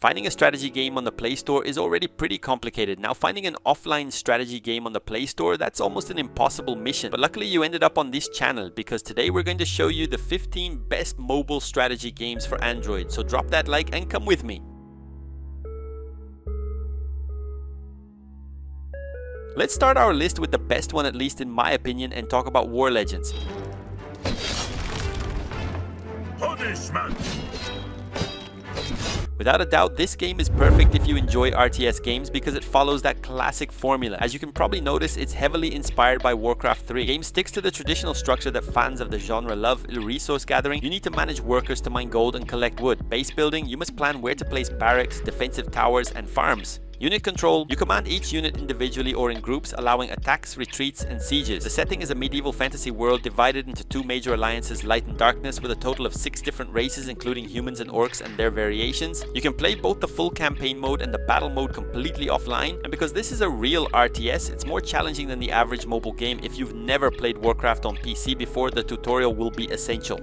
Finding a strategy game on the Play Store is already pretty complicated. Now finding an offline strategy game on the Play Store, that's almost an impossible mission. But luckily you ended up on this channel, because today we're going to show you the 15 best mobile strategy games for Android. So drop that like and come with me. Let's start our list with the best one, at least in my opinion, and talk about War Legends. Without a doubt, this game is perfect if you enjoy RTS games because it follows that classic formula. As you can probably notice, it's heavily inspired by Warcraft 3. The game sticks to the traditional structure that fans of the genre love. Resource gathering, you need to manage workers to mine gold and collect wood. Base building, you must plan where to place barracks, defensive towers, and farms. Unit control, you command each unit individually or in groups, allowing attacks, retreats, and sieges. The setting is a medieval fantasy world divided into two major alliances, Light and Darkness, with a total of 6 different races including humans and orcs and their variations. You can play both the full campaign mode and the battle mode completely offline, and because this is a real RTS, it's more challenging than the average mobile game. If you've never played Warcraft on PC before, the tutorial will be essential.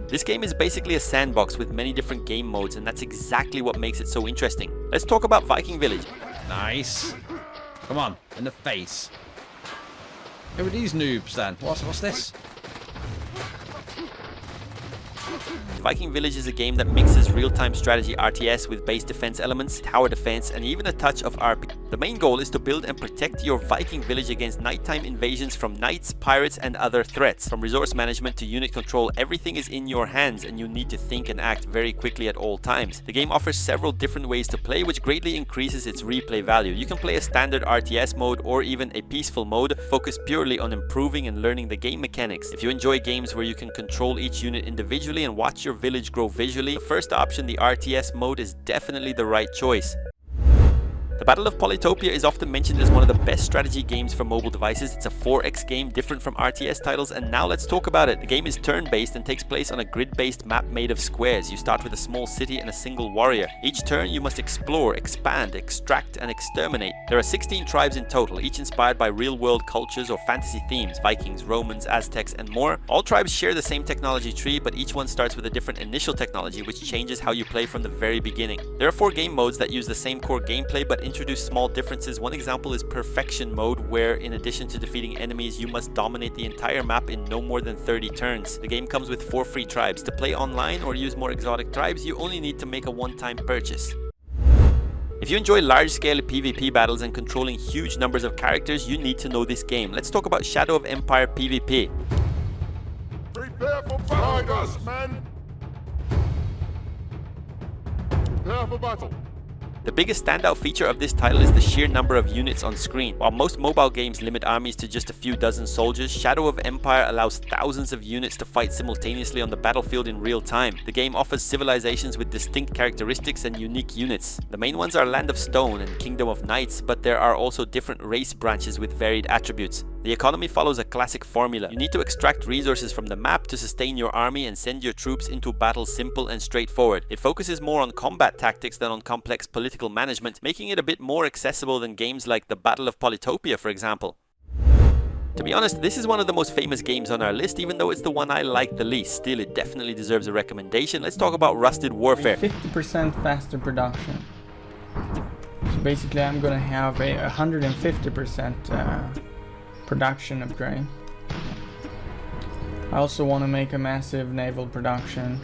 This game is basically a sandbox with many different game modes, and that's exactly what makes it so interesting. Let's talk about Viking Village. Nice. Come on, in the face. Who are these noobs then? What's this? Viking Village is a game that mixes real-time strategy RTS with base defense elements, tower defense, and even a touch of RP. The main goal is to build and protect your Viking village against nighttime invasions from knights, pirates, and other threats. From resource management to unit control, everything is in your hands and you need to think and act very quickly at all times. The game offers several different ways to play, which greatly increases its replay value. You can play a standard RTS mode or even a peaceful mode, focused purely on improving and learning the game mechanics. If you enjoy games where you can control each unit individually and watch your village grow visually, the first option, the RTS mode, is definitely the right choice. The Battle of Polytopia is often mentioned as one of the best strategy games for mobile devices. It's a 4X game, different from RTS titles, and now let's talk about it. The game is turn-based and takes place on a grid-based map made of squares. You start with a small city and a single warrior. Each turn you must explore, expand, extract, and exterminate. There are 16 tribes in total, each inspired by real-world cultures or fantasy themes: Vikings, Romans, Aztecs, and more. All tribes share the same technology tree, but each one starts with a different initial technology, which changes how you play from the very beginning. There are 4 game modes that use the same core gameplay, but introduce small differences. One example is Perfection mode, where in addition to defeating enemies, you must dominate the entire map in no more than 30 turns. The game comes with 4 free tribes. To play online or use more exotic tribes, you only need to make a one-time purchase. If you enjoy large-scale PvP battles and controlling huge numbers of characters, you need to know this game. Let's talk about Shadow of Empire PvP. Prepare for battle, man! Prepare for battle! The biggest standout feature of this title is the sheer number of units on screen. While most mobile games limit armies to just a few dozen soldiers, Shadow of Empire allows thousands of units to fight simultaneously on the battlefield in real time. The game offers civilizations with distinct characteristics and unique units. The main ones are Land of Stone and Kingdom of Knights, but there are also different race branches with varied attributes. The economy follows a classic formula. You need to extract resources from the map to sustain your army and send your troops into battle. Simple and straightforward. It focuses more on combat tactics than on complex political management, making it a bit more accessible than games like the Battle of Polytopia, for example. To be honest, this is one of the most famous games on our list, even though it's the one I like the least. Still, it definitely deserves a recommendation. Let's talk about Rusted Warfare. 50% faster production. So basically I'm gonna have a 150% production upgrade. I also want to make a massive naval production.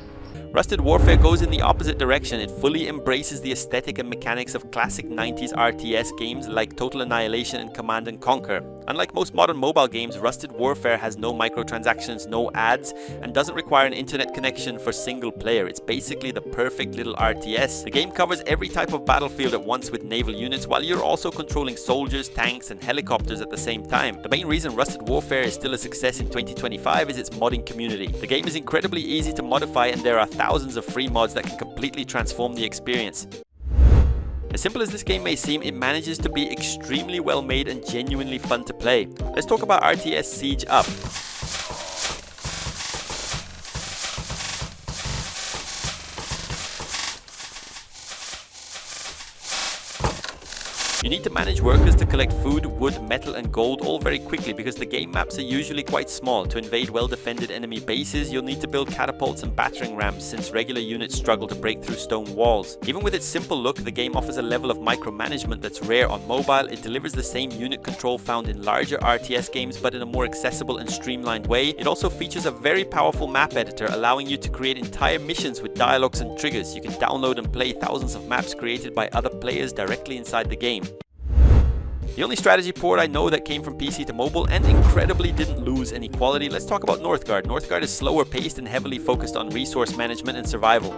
Rusted Warfare goes in the opposite direction. It fully embraces the aesthetic and mechanics of classic 90s RTS games like Total Annihilation and Command & Conquer. Unlike most modern mobile games, Rusted Warfare has no microtransactions, no ads, and doesn't require an internet connection for single player. It's basically the perfect little RTS. The game covers every type of battlefield at once with naval units, while you're also controlling soldiers, tanks, and helicopters at the same time. The main reason Rusted Warfare is still a success in 2025 is its modding community. The game is incredibly easy to modify, and there are thousands of free mods that can completely transform the experience. As simple as this game may seem, it manages to be extremely well made and genuinely fun to play. Let's talk about RTS Siege Up. You need to manage workers to collect food, wood, metal and gold all very quickly because the game maps are usually quite small. To invade well-defended enemy bases, you'll need to build catapults and battering rams since regular units struggle to break through stone walls. Even with its simple look, the game offers a level of micromanagement that's rare on mobile. It delivers the same unit control found in larger RTS games but in a more accessible and streamlined way. It also features a very powerful map editor allowing you to create entire missions with dialogues and triggers. You can download and play thousands of maps created by other players directly inside the game. The only strategy port I know that came from PC to mobile and incredibly didn't lose any quality. Let's talk about NORTHGARD. NORTHGARD is slower paced and heavily focused on resource management and survival.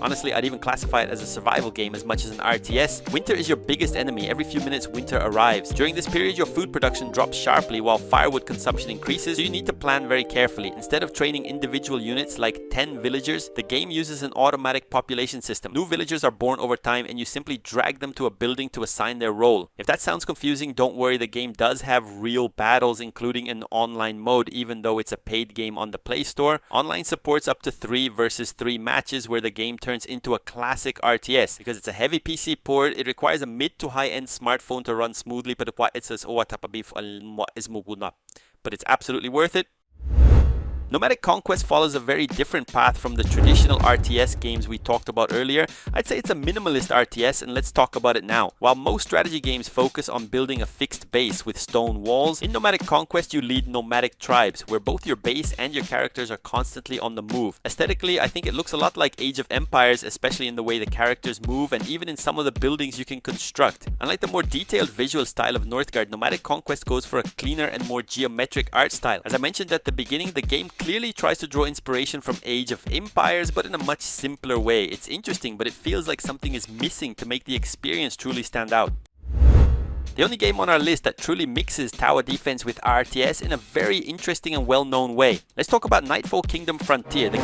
Honestly, I'd even classify it as a survival game as much as an RTS. Winter is your biggest enemy. Every few minutes winter arrives. During this period, your food production drops sharply while firewood consumption increases, so you need to plan very carefully. Instead of training individual units like 10 villagers, the game uses an automatic population system. New villagers are born over time and you simply drag them to a building to assign their role. If that sounds confusing, don't worry, the game does have real battles, including an online mode, even though it's a paid game on the Playstore. Online supports up to 3 versus 3 matches where the game turns into a classic RTS. Because it's a heavy PC port, it requires a mid to high end smartphone to run smoothly, but it's absolutely worth it. Nomadic Conquest follows a very different path from the traditional RTS games we talked about earlier. I'd say it's a minimalist RTS, and let's talk about it now. While most strategy games focus on building a fixed base with stone walls, in Nomadic Conquest you lead nomadic tribes, where both your base and your characters are constantly on the move. Aesthetically, I think it looks a lot like Age of Empires, especially in the way the characters move and even in some of the buildings you can construct. Unlike the more detailed visual style of NORTHGARD, Nomadic Conquest goes for a cleaner and more geometric art style. As I mentioned at the beginning, the game clearly tries to draw inspiration from Age of Empires, but in a much simpler way. It's interesting, but it feels like something is missing to make the experience truly stand out. The only game on our list that truly mixes tower defense with RTS in a very interesting and well-known way. Let's talk about Nightfall Kingdom Frontier. The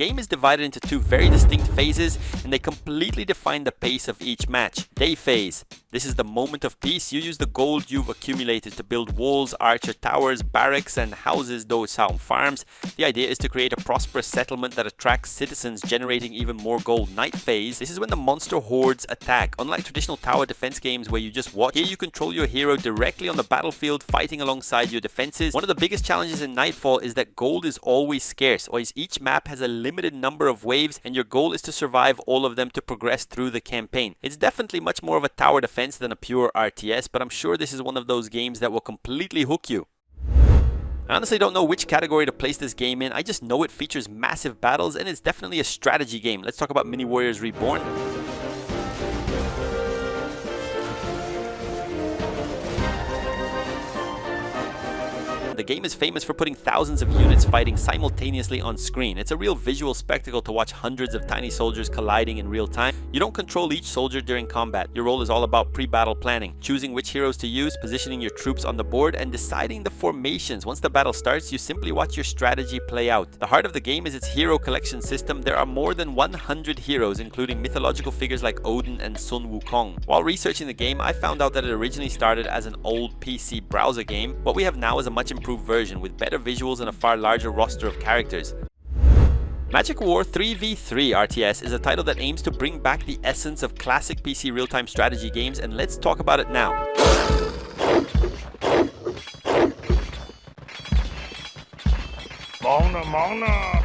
game is divided into 2 very distinct phases, and they completely define the pace of each match. Day phase. This is the moment of peace. You use the gold you've accumulated to build walls, archer towers, barracks and houses, those sound farms. The idea is to create a prosperous settlement that attracts citizens, generating even more gold. Night phase. This is when the monster hordes attack. Unlike traditional tower defense games where you just watch, here you control your hero directly on the battlefield, fighting alongside your defenses. One of the biggest challenges in Nightfall is that gold is always scarce, or each map has a limited number of waves and your goal is to survive all of them to progress through the campaign. It's definitely much more of a tower defense than a pure RTS, but I'm sure this is one of those games that will completely hook you. I honestly don't know which category to place this game in. I just know it features massive battles and it's definitely a strategy game. Let's talk about Mini Warriors Reborn. The game is famous for putting thousands of units fighting simultaneously on screen. It's a real visual spectacle to watch hundreds of tiny soldiers colliding in real time. You don't control each soldier during combat. Your role is all about pre-battle planning, choosing which heroes to use, positioning your troops on the board, and deciding the formations. Once the battle starts, you simply watch your strategy play out. The heart of the game is its hero collection system. There are more than 100 heroes, including mythological figures like Odin and Sun Wukong. While researching the game, I found out that it originally started as an old PC browser game. What we have now is a much improved version with better visuals and a far larger roster of characters. Magic War 3v3 RTS is a title that aims to bring back the essence of classic PC real-time strategy games, and let's talk about it now. Mona.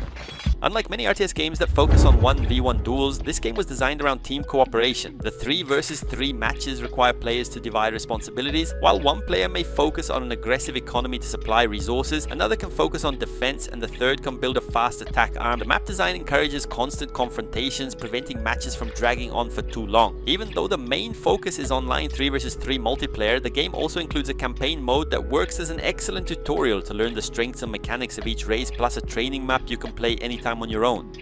Unlike many RTS games that focus on 1v1 duels, this game was designed around team cooperation. The 3 versus 3 matches require players to divide responsibilities. While one player may focus on an aggressive economy to supply resources, another can focus on defense, and the third can build a fast attack arm. The map design encourages constant confrontations, preventing matches from dragging on for too long. Even though the main focus is online 3 versus 3 multiplayer, the game also includes a campaign mode that works as an excellent tutorial to learn the strengths and mechanics of each race, plus a training map you can play anytime on your own.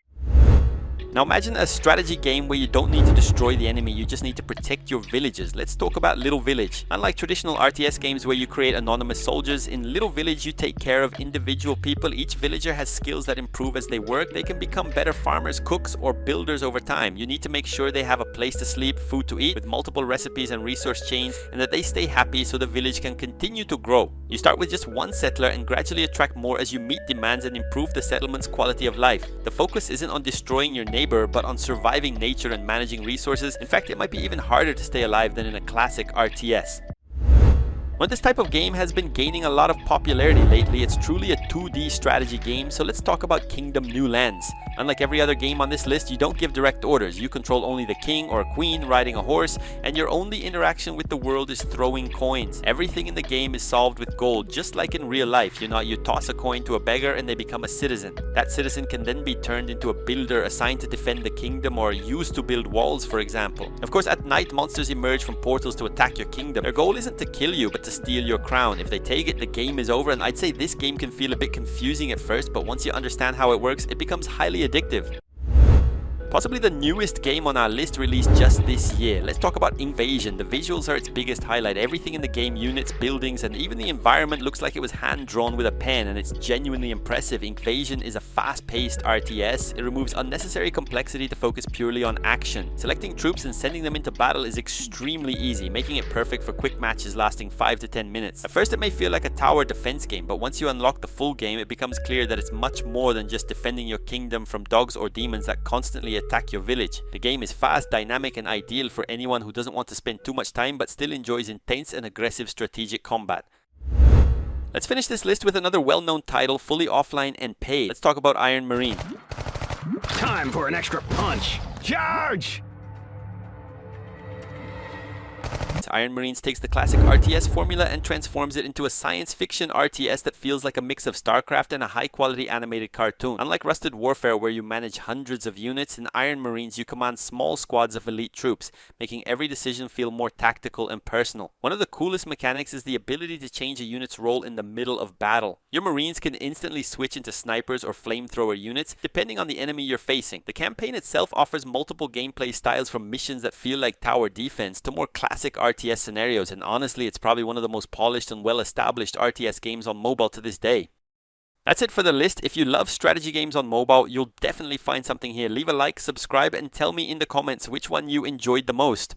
Now imagine a strategy game where you don't need to destroy the enemy, you just need to protect your villages. Let's talk about Little Village. Unlike traditional RTS games where you create anonymous soldiers, in Little Village you take care of individual people. Each villager has skills that improve as they work. They can become better farmers, cooks, or builders over time. You need to make sure they have a place to sleep, food to eat, with multiple recipes and resource chains, and that they stay happy so the village can continue to grow. You start with just one settler and gradually attract more as you meet demands and improve the settlement's quality of life. The focus isn't on destroying your neighbor, but on surviving nature and managing resources. In fact, it might be even harder to stay alive than in a classic RTS. When this type of game has been gaining a lot of popularity lately, it's truly a 2D strategy game, so let's talk about Kingdom New Lands. Unlike every other game on this list, you don't give direct orders. You control only the king or queen riding a horse, and your only interaction with the world is throwing coins. Everything in the game is solved with gold, just like in real life. You toss a coin to a beggar and they become a citizen. That citizen can then be turned into a builder assigned to defend the kingdom or used to build walls, for example. Of course, at night, monsters emerge from portals to attack your kingdom. Their goal isn't to kill you, but to steal your crown. If they take it, the game is over, and I'd say this game can feel a bit confusing at first, but once you understand how it works, it becomes highly addictive. Possibly the newest game on our list, released just this year. Let's talk about INKVASION. The visuals are its biggest highlight. Everything in the game, units, buildings, and even the environment looks like it was hand-drawn with a pen, and it's genuinely impressive. INKVASION is a fast-paced RTS. It removes unnecessary complexity to focus purely on action. Selecting troops and sending them into battle is extremely easy, making it perfect for quick matches lasting 5 to 10 minutes. At first it may feel like a tower defense game, but once you unlock the full game, it becomes clear that it's much more than just defending your kingdom from dogs or demons that constantly attack your village. The game is fast, dynamic, and ideal for anyone who doesn't want to spend too much time but still enjoys intense and aggressive strategic combat. Let's finish this list with another well-known title, fully offline and paid. Let's talk about Iron Marine. Time for an extra punch. Charge! Iron Marines takes the classic RTS formula and transforms it into a science fiction RTS that feels like a mix of StarCraft and a high-quality animated cartoon. Unlike Rusted Warfare, where you manage hundreds of units, in Iron Marines you command small squads of elite troops, making every decision feel more tactical and personal. One of the coolest mechanics is the ability to change a unit's role in the middle of battle. Your Marines can instantly switch into snipers or flamethrower units, depending on the enemy you're facing. The campaign itself offers multiple gameplay styles, from missions that feel like tower defense to more classic RTS scenarios, and honestly, it's probably one of the most polished and well-established RTS games on mobile to this day. That's it for the list. If you love strategy games on mobile, you'll definitely find something here. Leave a like, subscribe, and tell me in the comments which one you enjoyed the most.